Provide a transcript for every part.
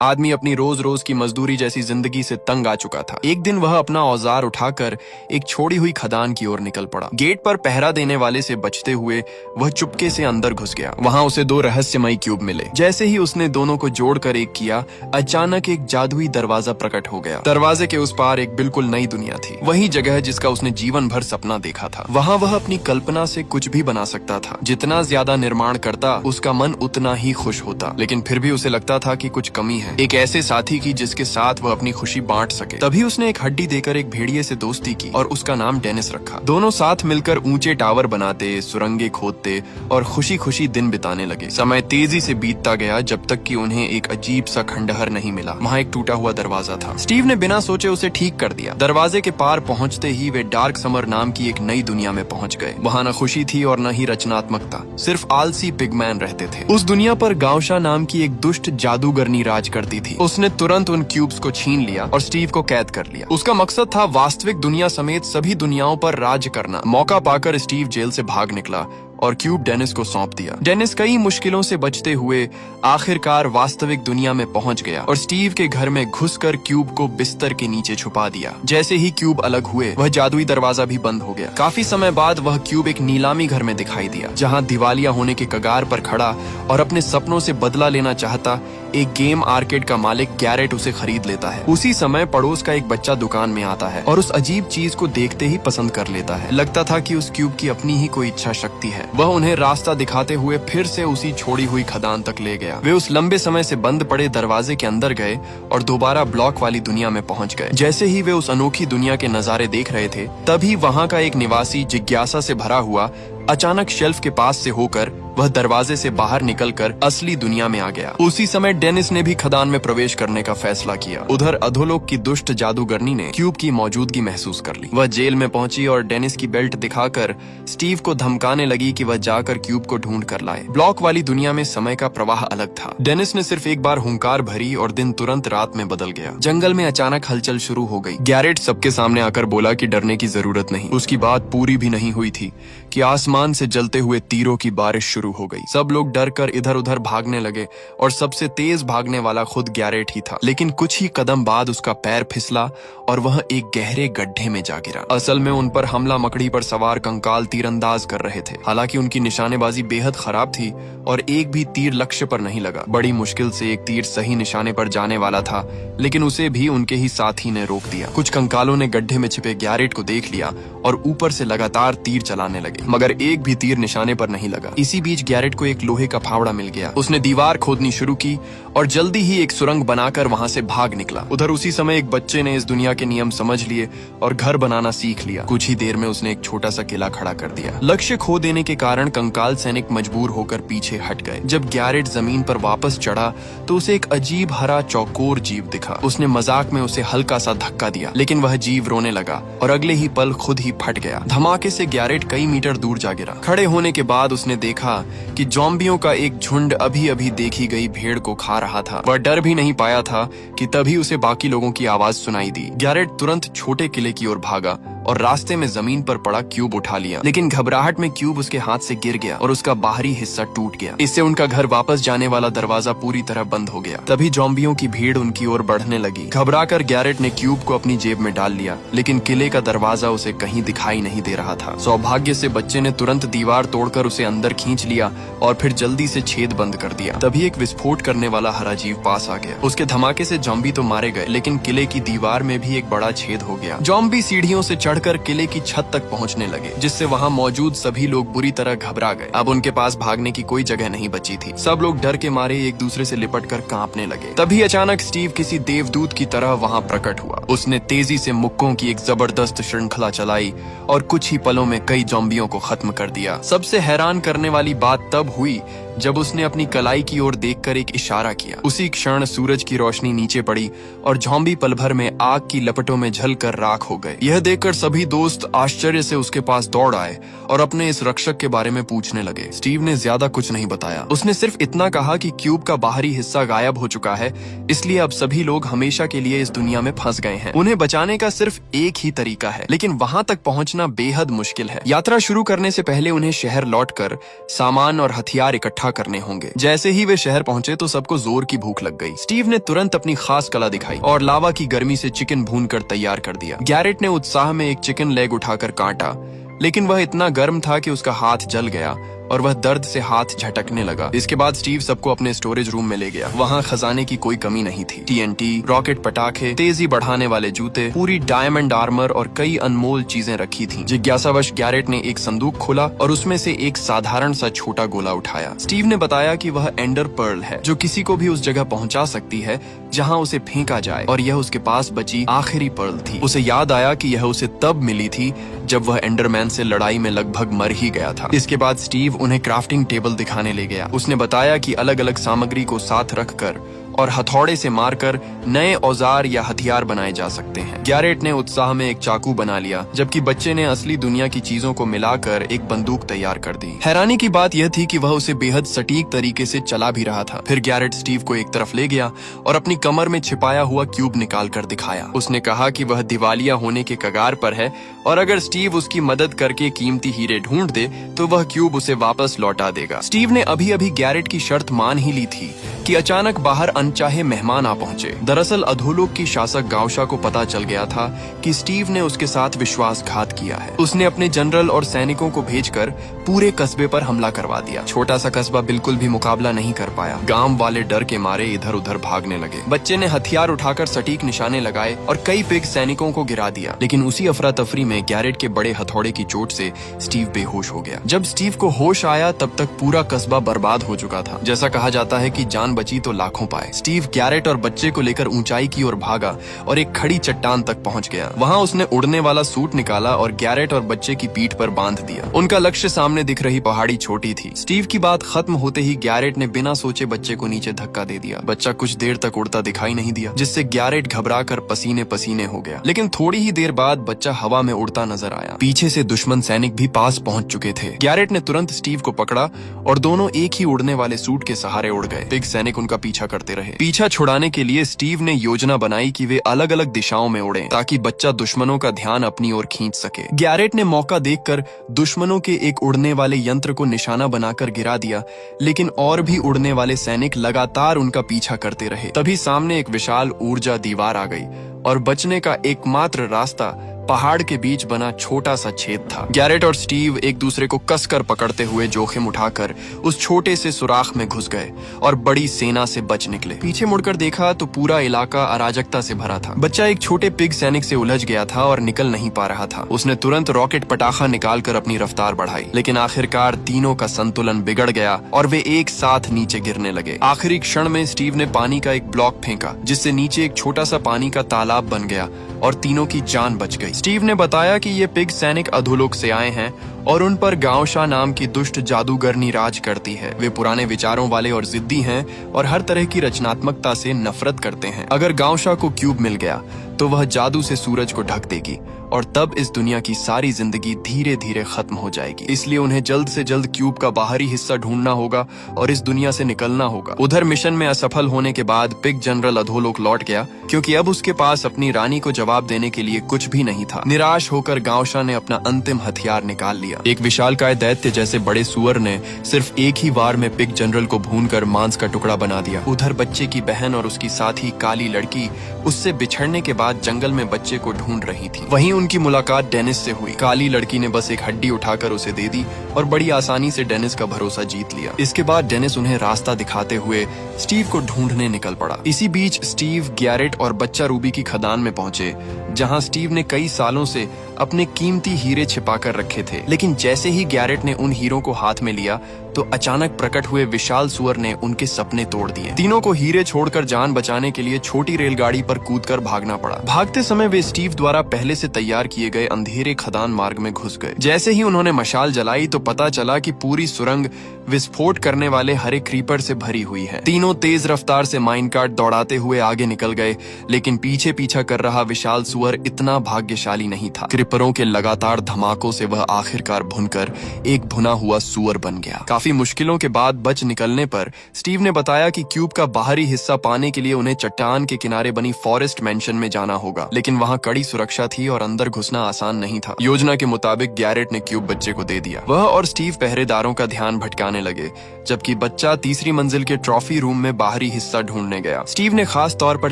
आदमी अपनी रोज रोज की मजदूरी जैसी जिंदगी से तंग आ चुका था। एक दिन वह अपना औजार उठाकर एक छोड़ी हुई खदान की ओर निकल पड़ा। गेट पर पहरा देने वाले से बचते हुए वह चुपके से अंदर घुस गया। वहां उसे दो रहस्यमयी क्यूब मिले। जैसे ही उसने दोनों को जोड़कर एक किया, अचानक एक जादुई दरवाजा प्रकट हो गया। दरवाजे के उस पार एक बिल्कुल नई दुनिया थी, वही जगह जिसका उसने जीवन भर सपना देखा था। वहां वह अपनी कल्पना से कुछ भी बना सकता था। जितना ज्यादा निर्माण करता, उसका मन उतना ही खुश होता। लेकिन फिर भी उसे लगता था कि कुछ कमी है, एक ऐसे साथी की जिसके साथ वह अपनी खुशी बांट सके। तभी उसने एक हड्डी देकर एक भेड़िए से दोस्ती की और उसका नाम डेनिस रखा। दोनों साथ मिलकर ऊंचे टावर बनाते, सुरंगें खोदते और खुशी खुशी दिन बिताने लगे। समय तेजी से बीतता गया, जब तक कि उन्हें एक अजीब सा खंडहर नहीं मिला। वहाँ एक टूटा हुआ दरवाजा था। स्टीव ने बिना सोचे उसे ठीक कर दिया। दरवाजे के पार पहुँचते ही वे डार्क समर नाम की एक नई दुनिया में पहुँच गए। वहाँ न खुशी थी और न ही रचनात्मकता, सिर्फ आलसी पिगमैन रहते थे। उस दुनिया पर गांवशा नाम की एक दुष्ट जादूगरनी राज करती थी। उसने तुरंत उन क्यूब्स को छीन लिया और स्टीव को कैद कर लिया। उसका मकसद था वास्तविक दुनिया समेत सभी दुनियाओं पर राज करना। मौका पाकर स्टीव जेल से भाग निकला और क्यूब डेनिस को सौंप दिया। डेनिस कई मुश्किलों से बचते हुए आखिरकार वास्तविक दुनिया में पहुंच गया और स्टीव के घर में घुसकर क्यूब को बिस्तर के नीचे छुपा दिया। जैसे ही क्यूब अलग हुए, वह जादुई दरवाजा भी बंद हो गया। काफी समय बाद वह क्यूब एक नीलामी घर में दिखाई दिया, जहां दिवालिया होने के कगार पर खड़ा और अपने सपनों से बदला लेना चाहता एक गेम आर्केड का मालिक गैरेट उसे खरीद लेता है। उसी समय पड़ोस का एक बच्चा दुकान में आता है और उस अजीब चीज को देखते ही पसंद कर लेता है। लगता था कि उस क्यूब की अपनी ही कोई इच्छा शक्ति है। वह उन्हें रास्ता दिखाते हुए फिर से उसी छोड़ी हुई खदान तक ले गया। वे उस लंबे समय से बंद पड़े दरवाजे के अंदर गए और दोबारा ब्लॉक वाली दुनिया में पहुंच गए। जैसे ही वे उस अनोखी दुनिया के नजारे देख रहे थे, तभी वहां का एक निवासी जिज्ञासा से भरा हुआ अचानक शेल्फ के पास से होकर वह दरवाजे से बाहर निकलकर असली दुनिया में आ गया। उसी समय डेनिस ने भी खदान में प्रवेश करने का फैसला किया। उधर अधोलोक की दुष्ट जादूगरनी ने क्यूब की मौजूदगी महसूस कर ली। वह जेल में पहुंची और डेनिस की बेल्ट दिखाकर स्टीव को धमकाने लगी कि वह जाकर क्यूब को ढूंढ कर लाए। ब्लॉक वाली दुनिया में समय का प्रवाह अलग था। डेनिस ने सिर्फ एक बार हुंकार भरी और दिन तुरंत रात में बदल गया। जंगल में अचानक हलचल शुरू हो गई। गैरेट सबके सामने आकर बोला कि डरने की जरूरत नहीं। उसकी बात पूरी भी नहीं हुई थी कि आसमान से जलते हुए तीरों की बारिश शुरू हो गई। सब लोग डर कर इधर उधर भागने लगे और सबसे तेज भागने वाला खुद गैरेट ही था। लेकिन कुछ ही कदम बाद उसका पैर फिसला और वह एक गहरे गड्ढे में जा गिरा। असल में उन पर हमला मकड़ी पर सवार कंकाल तीरंदाज कर रहे थे। हालांकि उनकी निशानेबाजी बेहद खराब थी और एक भी तीर लक्ष्य पर नहीं लगा। बड़ी मुश्किल से एक तीर सही निशाने पर जाने वाला था, लेकिन उसे भी उनके ही साथी ने रोक दिया। कुछ कंकालों ने गड्ढे में छिपे गैरेट को देख लिया और ऊपर से लगातार तीर चलाने लगे, मगर एक भी तीर निशाने पर नहीं लगा। इसी बीच गैरेट को एक लोहे का फावड़ा मिल गया। उसने दीवार खोदनी शुरू की और जल्दी ही एक सुरंग बनाकर वहां से भाग निकला। उधर उसी समय एक बच्चे ने इस दुनिया के नियम समझ लिए और घर बनाना सीख लिया। कुछ ही देर में उसने एक छोटा सा किला खड़ा कर दिया। लक्ष्य खो देने के कारण कंकाल सैनिक मजबूर होकर पीछे हट गए। जब गैरेट जमीन पर वापस चढ़ा तो उसे एक अजीब हरा चौकोर जीव दिखा। उसने मजाक में उसे हल्का सा धक्का दिया, लेकिन वह जीव रोने लगा और अगले ही पल खुद ही फट गया। धमाके से गैरेट कई मीटर दूर जा गिरा। खड़े होने के बाद उसने देखा कि ज़ॉम्बियों का एक झुंड अभी अभी देखी गई भेड़ को खा रहा था। वह डर भी नहीं पाया था कि तभी उसे बाकी लोगों की आवाज सुनाई दी। गैरेट तुरंत छोटे किले की ओर भागा और रास्ते में जमीन पर पड़ा क्यूब उठा लिया, लेकिन घबराहट में क्यूब उसके हाथ से गिर गया और उसका बाहरी हिस्सा टूट गया। इससे उनका घर वापस जाने वाला दरवाजा पूरी तरह बंद हो गया। तभी ज़ॉम्बियों की भीड़ उनकी ओर बढ़ने लगी। घबराकर गैरेट ने क्यूब को अपनी जेब में डाल लिया, लेकिन किले का दरवाजा उसे कहीं दिखाई नहीं दे रहा था। सौभाग्य से बच्चे ने तुरंत दीवार तोड़कर उसे अंदर खींच लिया और फिर जल्दी से छेद बंद कर दिया। तभी एक विस्फोट करने वाला हरा जीव पास आ गया। उसके धमाके से ज़ॉम्बी तो मारे गए, लेकिन किले की दीवार में भी एक बड़ा छेद हो गया। ज़ॉम्बी सीढ़ियों से चढ़कर किले की छत तक पहुंचने लगे, जिससे वहां मौजूद सभी लोग बुरी तरह घबरा गए। अब उनके पास भागने की कोई जगह नहीं बची थी। सब लोग डर के मारे एक दूसरे से लिपटकर कांपने लगे। तभी अचानक स्टीव किसी देवदूत की तरह वहां प्रकट हुआ। उसने तेजी से मुक्कों की एक जबरदस्त श्रृंखला चलाई और कुछ ही पलों में कई ज़ॉम्बियों को खत्म कर दिया। सबसे हैरान करने वाली बात तब हुई जब उसने अपनी कलाई की ओर देखकर एक इशारा किया। उसी क्षण सूरज की रोशनी नीचे पड़ी और ज़ॉम्बी पल भर में आग की लपटों में जलकर राख हो गए। यह देखकर सभी दोस्त आश्चर्य से उसके पास दौड़ आए और अपने इस रक्षक के बारे में पूछने लगे। स्टीव ने ज्यादा कुछ नहीं बताया। उसने सिर्फ इतना कहा कि क्यूब का बाहरी हिस्सा गायब हो चुका है, इसलिए अब सभी लोग हमेशा के लिए इस दुनिया में फंस गए हैं। उन्हें बचाने का सिर्फ एक ही तरीका है, लेकिन वहां तक पहुंचना बेहद मुश्किल है। यात्रा शुरू करने से पहले उन्हें शहर लौटकर सामान और हथियार इकट्ठा इकट्ठा करने होंगे। जैसे ही वे शहर पहुंचे तो सबको जोर की भूख लग गई। स्टीव ने तुरंत अपनी खास कला दिखाई और लावा की गर्मी से चिकन भूनकर तैयार कर दिया। गैरेट ने उत्साह में एक चिकन लेग उठाकर काटा, लेकिन वह इतना गर्म था कि उसका हाथ जल गया और वह दर्द से हाथ झटकने लगा। इसके बाद स्टीव सबको अपने स्टोरेज रूम में ले गया। वहाँ खजाने की कोई कमी नहीं थी। TNT, रॉकेट पटाखे, तेजी बढ़ाने वाले जूते, पूरी डायमंड आर्मर और कई अनमोल चीजें रखी थीं। जिज्ञासावश गैरेट ने एक संदूक खोला और उसमें से एक साधारण सा छोटा गोला उठाया। स्टीव ने बताया कि वह एंडर पर्ल है जो किसी को भी उस जगह पहुंचा सकती है जहां उसे फेंका जाए, और यह उसके पास बची आखिरी पर्ल थी। उसे याद आया कि यह उसे तब मिली थी जब वह एंडरमैन से लड़ाई में लगभग मर ही गया था। इसके बाद स्टीव उन्हें क्राफ्टिंग टेबल दिखाने ले गया। उसने बताया कि अलग अलग सामग्री को साथ रखकर और हथौड़े से मारकर नए औजार या हथियार बनाए जा सकते हैं। गैरेट ने उत्साह में एक चाकू बना लिया, जबकि बच्चे ने असली दुनिया की चीजों को मिलाकर एक बंदूक तैयार कर दी। हैरानी की बात यह थी कि वह उसे बेहद सटीक तरीके से चला भी रहा था। फिर गैरेट स्टीव को एक तरफ ले गया और अपनी कमर में छिपाया हुआ क्यूब निकाल कर दिखाया। उसने कहा कि वह दिवालिया होने के कगार पर है और अगर स्टीव उसकी मदद करके कीमती हीरे ढूंढ दे तो वह क्यूब उसे वापस लौटा देगा। स्टीव ने अभी अभी गैरेट की शर्त मान ही ली थी कि अचानक बाहर अनचाहे मेहमान आ पहुंचे। दरअसल अधोलोक की शासक गावशा को पता चल गया था कि स्टीव ने उसके साथ विश्वासघात किया है। उसने अपने जनरल और सैनिकों को भेजकर पूरे कस्बे पर हमला करवा दिया। छोटा सा कस्बा बिल्कुल भी मुकाबला नहीं कर पाया। गांव वाले डर के मारे इधर उधर भागने लगे। बच्चे ने हथियार उठाकर सटीक निशाने लगाए और कई पिग सैनिकों को गिरा दिया, लेकिन उसी अफरा तफरी में गैरेट के बड़े हथौड़े की चोट से स्टीव बेहोश हो गया। जब स्टीव को होश आया तब तक पूरा कस्बा बर्बाद हो चुका था। जैसा कहा जाता है कि जान बची तो लाखों पाए। स्टीव गैरेट और बच्चे को लेकर ऊंचाई की ओर भागा और एक खड़ी चट्टान तक पहुंच गया। वहां उसने उड़ने वाला सूट निकाला और गैरेट और बच्चे की पीठ पर बांध दिया। उनका लक्ष्य सामने दिख रही पहाड़ी छोटी थी। स्टीव की बात खत्म होते ही गैरेट ने बिना सोचे बच्चे को नीचे धक्का दे दिया। बच्चा कुछ देर तक उड़ता दिखाई नहीं दिया, जिससे गैरेट घबराकर पसीने पसीने हो गया। लेकिन थोड़ी ही देर बाद बच्चा हवा में उड़ता नजर आया। पीछे से दुश्मन सैनिक भी पास पहुंच चुके थे। गैरेट ने तुरंत स्टीव को पकड़ा और दोनों एक ही उड़ने वाले सूट के सहारे उड़ गए। पिग सैनिक उनका पीछा करते रहे। पीछा छुड़ाने के लिए स्टीव ने योजना बनाई कि वे अलग अलग दिशाओं में उड़ें, ताकि बच्चा दुश्मनों का ध्यान अपनी ओर खींच सके। गैरेट ने मौका देखकर दुश्मनों के एक उड़ने वाले यंत्र को निशाना बनाकर गिरा दिया, लेकिन और भी उड़ने वाले सैनिक लगातार उनका पीछा करते रहे। तभी सामने एक विशाल ऊर्जा दीवार आ गई और बचने का एकमात्र रास्ता पहाड़ के बीच बना छोटा सा छेद था। गैरेट और स्टीव एक दूसरे को कसकर पकड़ते हुए जोखिम उठाकर उस छोटे से सुराख में घुस गए और बड़ी सेना से बच निकले। पीछे मुड़कर देखा तो पूरा इलाका अराजकता से भरा था। बच्चा एक छोटे पिग सैनिक से उलझ गया था और निकल नहीं पा रहा था। उसने तुरंत रॉकेट पटाखा निकालकर अपनी रफ्तार बढ़ाई, लेकिन आखिरकार तीनों का संतुलन बिगड़ गया और वे एक साथ नीचे गिरने लगे। आखिरी क्षण में स्टीव ने पानी का एक ब्लॉक फेंका, जिससे नीचे एक छोटा सा पानी का तालाब बन गया और तीनों की जान बच गई। स्टीव ने बताया कि ये पिग सैनिक अधोलोक से आए हैं और उन पर गावशा नाम की दुष्ट जादूगरनी राज करती है। वे पुराने विचारों वाले और जिद्दी हैं और हर तरह की रचनात्मकता से नफरत करते हैं। अगर गावशा को क्यूब मिल गया तो वह जादू से सूरज को ढक देगी और तब इस दुनिया की सारी जिंदगी धीरे धीरे खत्म हो जाएगी। इसलिए उन्हें जल्द से जल्द क्यूब का बाहरी हिस्सा ढूंढना होगा और इस दुनिया से निकलना होगा। उधर मिशन में असफल होने के बाद पिग जनरल अधोलोक लौट गया, क्योंकि अब उसके पास अपनी रानी को जवाब देने के लिए कुछ भी नहीं था। निराश होकर गावशा ने अपना अंतिम हथियार निकाल लिया। एक विशालकाय दैत्य जैसे बड़े सुअर ने सिर्फ एक ही वार में पिग जनरल को भूनकर मांस का टुकड़ा बना दिया। उधर बच्चे की बहन और उसकी साथी काली लड़की उससे बिछड़ने के बाद जंगल में बच्चे को ढूंढ रही थी। वहीं उनकी मुलाकात डेनिस से हुई। काली लड़की ने बस एक हड्डी उठाकर उसे दे दी और बड़ी आसानी से डेनिस का भरोसा जीत लिया। इसके बाद डेनिस उन्हें रास्ता दिखाते हुए स्टीव को ढूंढने निकल पड़ा। इसी बीच स्टीव, गैरेट और बच्चा रूबी की खदान में पहुंचे, जहां स्टीव ने कई सालों से अपने कीमती हीरे छिपाकर रखे थे। लेकिन जैसे ही गैरेट ने उन हीरों को हाथ में लिया तो अचानक प्रकट हुए विशाल सुअर ने उनके सपने तोड़ दिए। तीनों को हीरे छोड़कर जान बचाने के लिए छोटी रेलगाड़ी पर कूदकर भागना पड़ा। भागते समय वे स्टीव द्वारा पहले से तैयार किए गए अंधेरे खदान मार्ग में घुस गए। जैसे ही उन्होंने मशाल जलाई तो पता चला कि पूरी सुरंग विस्फोट करने वाले हरे क्रीपर से भरी हुई है। तीनों तेज रफ्तार से माइनकार्ट दौड़ाते हुए आगे निकल गए, लेकिन पीछे पीछा कर रहा विशाल सुअर इतना भाग्यशाली नहीं था। स्नाइपरों के लगातार धमाकों से वह आखिरकार भुनकर एक भुना हुआ सुअर बन गया। काफी मुश्किलों के बाद बच निकलने पर स्टीव ने बताया कि क्यूब का बाहरी हिस्सा पाने के लिए उन्हें चट्टान के किनारे बनी फॉरेस्ट मेंशन में जाना होगा, लेकिन वहां कड़ी सुरक्षा थी और अंदर घुसना आसान नहीं था। योजना के मुताबिक गैरेट ने क्यूब बच्चे को दे दिया। वह और स्टीव पहरेदारों का ध्यान भटकाने लगे, जबकि बच्चा तीसरी मंजिल के ट्रॉफी रूम में बाहरी हिस्सा ढूंढने गया। स्टीव ने खास तौर पर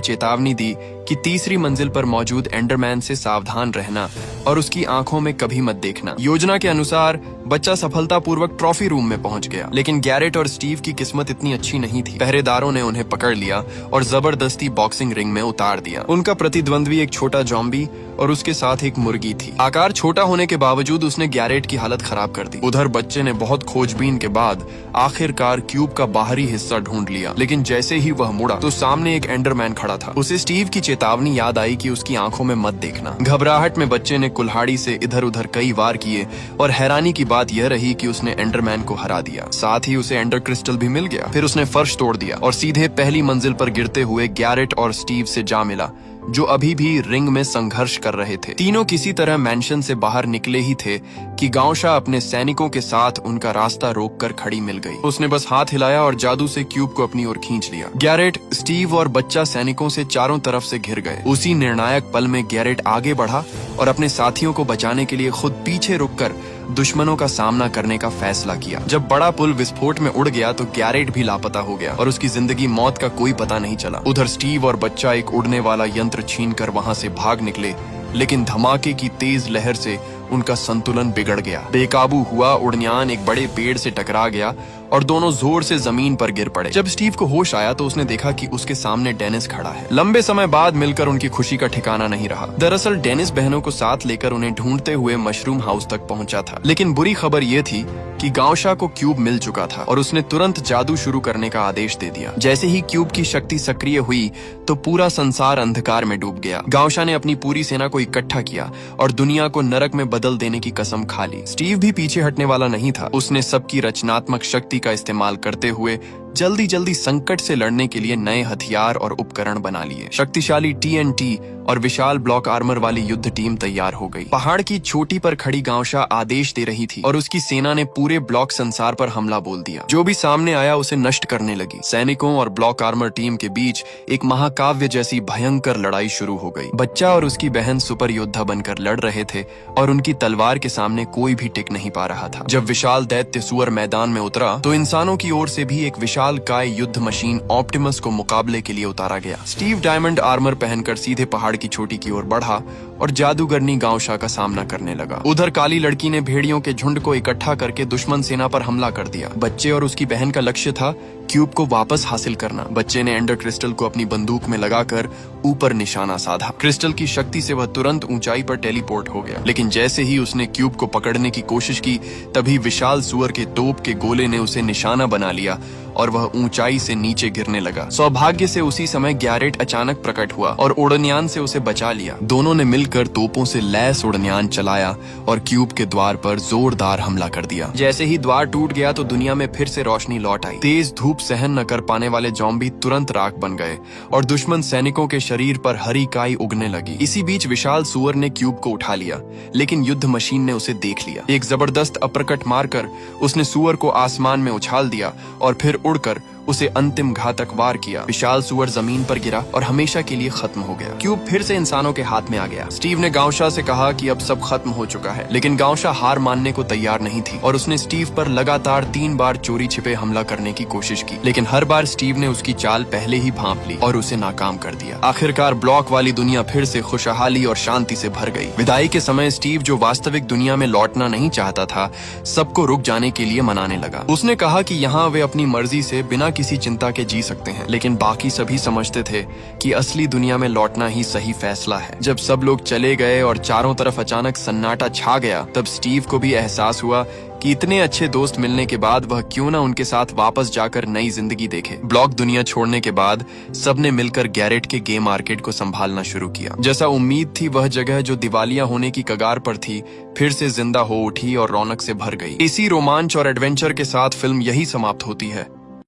चेतावनी दी कि तीसरी मंजिल पर मौजूद एंडरमैन से सावधान रहना और उसकी आंखों में कभी मत देखना। योजना के अनुसार बच्चा सफलतापूर्वक ट्रॉफी रूम में पहुंच गया, लेकिन गैरेट और स्टीव की किस्मत इतनी अच्छी नहीं थी। पहरेदारों ने उन्हें पकड़ लिया और जबरदस्ती बॉक्सिंग रिंग में उतार दिया। उनका प्रतिद्वंद्वी एक छोटा जॉम्बी और उसके साथ एक मुर्गी थी। आकार छोटा होने के बावजूद उसने गैरेट की हालत खराब कर दी। उधर बच्चे ने बहुत खोजबीन के बाद आखिरकार क्यूब का बाहरी हिस्सा ढूंढ लिया, लेकिन जैसे ही वह मुड़ा तो सामने एक एंडरमैन खड़ा था। उसे स्टीव की चेतावनी याद आई कि उसकी आंखों में मत देखना। घबराहट में बच्चे ने कुल्हाड़ी से इधर उधर कई वार किए और हैरानी की बात यह रही कि उसने एंडरमैन को हरा दिया। साथ ही उसे एंडर क्रिस्टल भी मिल गया। फिर उसने फर्श तोड़ दिया और सीधे पहली मंजिल पर गिरते हुए गैरेट और स्टीव से जा मिला, जो अभी भी रिंग में संघर्ष कर रहे थे। तीनों किसी तरह मैंशन से बाहर निकले ही थे कि गांवशा अपने सैनिकों के साथ उनका रास्ता रोककर खड़ी मिल गई। उसने बस हाथ हिलाया और जादू से क्यूब को अपनी ओर खींच लिया। गैरेट, स्टीव और बच्चा सैनिकों से चारों तरफ से घिर गए। उसी निर्णायक पल में गैरेट आगे बढ़ा और अपने साथियों को बचाने के लिए खुद पीछे रुककर दुश्मनों का सामना करने का फैसला किया। जब बड़ा पुल विस्फोट में उड़ गया तो गैरेट भी लापता हो गया और उसकी जिंदगी मौत का कोई पता नहीं चला। उधर स्टीव और बच्चा एक उड़ने वाला यंत्र छीनकर वहां से भाग निकले, लेकिन धमाके की तेज लहर से उनका संतुलन बिगड़ गया। बेकाबू हुआ उड़नयान एक बड़े पेड़ से टकरा गया और दोनों जोर से जमीन पर गिर पड़े। जब स्टीव को होश आया तो उसने देखा कि उसके सामने डेनिस खड़ा है। लंबे समय बाद मिलकर उनकी खुशी का ठिकाना नहीं रहा। दरअसल डेनिस बहनों को साथ लेकर उन्हें ढूंढते हुए मशरूम हाउस तक पहुंचा था, लेकिन बुरी खबर ये थी कि गांवशा को क्यूब मिल चुका था और उसने तुरंत जादू शुरू करने का आदेश दे दिया। जैसे ही क्यूब की शक्ति सक्रिय हुई तो पूरा संसार अंधकार में डूब गया। गांवशा ने अपनी पूरी सेना को इकट्ठा किया और दुनिया को नरक में बदल देने की कसम खा ली। स्टीव भी पीछे हटने वाला नहीं था। उसने सबकी रचनात्मक शक्ति का इस्तेमाल करते हुए जल्दी जल्दी संकट से लड़ने के लिए नए हथियार और उपकरण बना लिए। शक्तिशाली TNT और विशाल ब्लॉक आर्मर वाली युद्ध टीम तैयार हो गई। पहाड़ की चोटी पर खड़ी गांवशा आदेश दे रही थी और उसकी सेना ने पूरे ब्लॉक संसार पर हमला बोल दिया। जो भी सामने आया उसे नष्ट करने लगी। सैनिकों और ब्लॉक आर्मर टीम के बीच एक महाकाव्य जैसी भयंकर लड़ाई शुरू हो गई। बच्चा और उसकी बहन सुपर योद्धा बनकर लड़ रहे थे और उनकी तलवार के सामने कोई भी टिक नहीं पा रहा था। जब विशाल दैत्य सुअर मैदान में उतरा तो इंसानों की ओर से भी एक विशाल काय युद्ध मशीन ऑप्टिमस को मुकाबले के लिए उतारा गया। स्टीव डायमंड आर्मर पहनकर सीधे पहाड़ की चोटी की ओर बढ़ा और जादूगरनी गांवशा का सामना करने लगा। उधर काली लड़की ने भेड़ियों के झुंड को इकट्ठा करके दुश्मन सेना पर हमला कर दिया। बच्चे और उसकी बहन का लक्ष्य था क्यूब को वापस हासिल करना। बच्चे ने एंडर क्रिस्टल को अपनी बंदूक में लगाकर ऊपर निशाना साधा। क्रिस्टल की शक्ति से वह तुरंत ऊंचाई पर टेलीपोर्ट हो गया, लेकिन जैसे ही उसने क्यूब को पकड़ने की कोशिश की तभी विशाल सुअर के तोप के गोले ने उसे निशाना बना लिया और वह ऊंचाई से नीचे गिरने लगा। सौभाग्य से उसी समय गैरेट अचानक प्रकट हुआ और उड़नयान से उसे बचा लिया। दोनों ने मिलकर तोपों से लैस उड़नयान चलाया और क्यूब के द्वार पर जोरदार हमला कर दिया। जैसे ही द्वार टूट गया तो दुनिया में फिर से रोशनी लौट आई। तेज धूप सहन न कर पाने वाले जॉम्बी तुरंत राख बन गए और दुश्मन सैनिकों के शरीर पर हरी काई उगने लगी। इसी बीच विशाल सुअर ने क्यूब को उठा लिया, लेकिन युद्ध मशीन ने उसे देख लिया। एक जबरदस्त अपरकट मारकर उसने सुअर को आसमान में उछाल दिया और फिर उड़कर उसे अंतिम घातक वार किया। विशाल सुअर जमीन पर गिरा और हमेशा के लिए खत्म हो गया। क्यूब फिर से इंसानों के हाथ में आ गया। स्टीव ने गांवशा से कहा कि अब सब खत्म हो चुका है, लेकिन गांवशा हार मानने को तैयार नहीं थी और उसने स्टीव पर लगातार 3 बार चोरी छिपे हमला करने की कोशिश की, लेकिन हर बार स्टीव ने उसकी चाल पहले ही भांप ली और उसे नाकाम कर दिया। आखिरकार ब्लॉक वाली दुनिया फिर से खुशहाली और शांति से भर गई। विदाई के समय स्टीव, जो वास्तविक दुनिया में लौटना नहीं चाहता था, सबको रुक जाने के लिए मनाने लगा। उसने कहा कि यहाँ वे अपनी मर्जी से बिना किसी चिंता के जी सकते हैं, लेकिन बाकी सभी समझते थे कि असली दुनिया में लौटना ही सही फैसला है। जब सब लोग चले गए और चारों तरफ अचानक सन्नाटा छा गया, तब स्टीव को भी एहसास हुआ कि इतने अच्छे दोस्त मिलने के बाद वह क्यों ना उनके साथ वापस जाकर नई जिंदगी देखे। ब्लॉक दुनिया छोड़ने के बाद सबने मिलकर गैरेट के गेम मार्केट को संभालना शुरू किया। जैसा उम्मीद थी, वह जगह जो दिवालिया होने की कगार पर थी फिर से जिंदा हो उठी और रौनक से भर गई। इसी रोमांच और एडवेंचर के साथ फिल्म यही समाप्त होती है।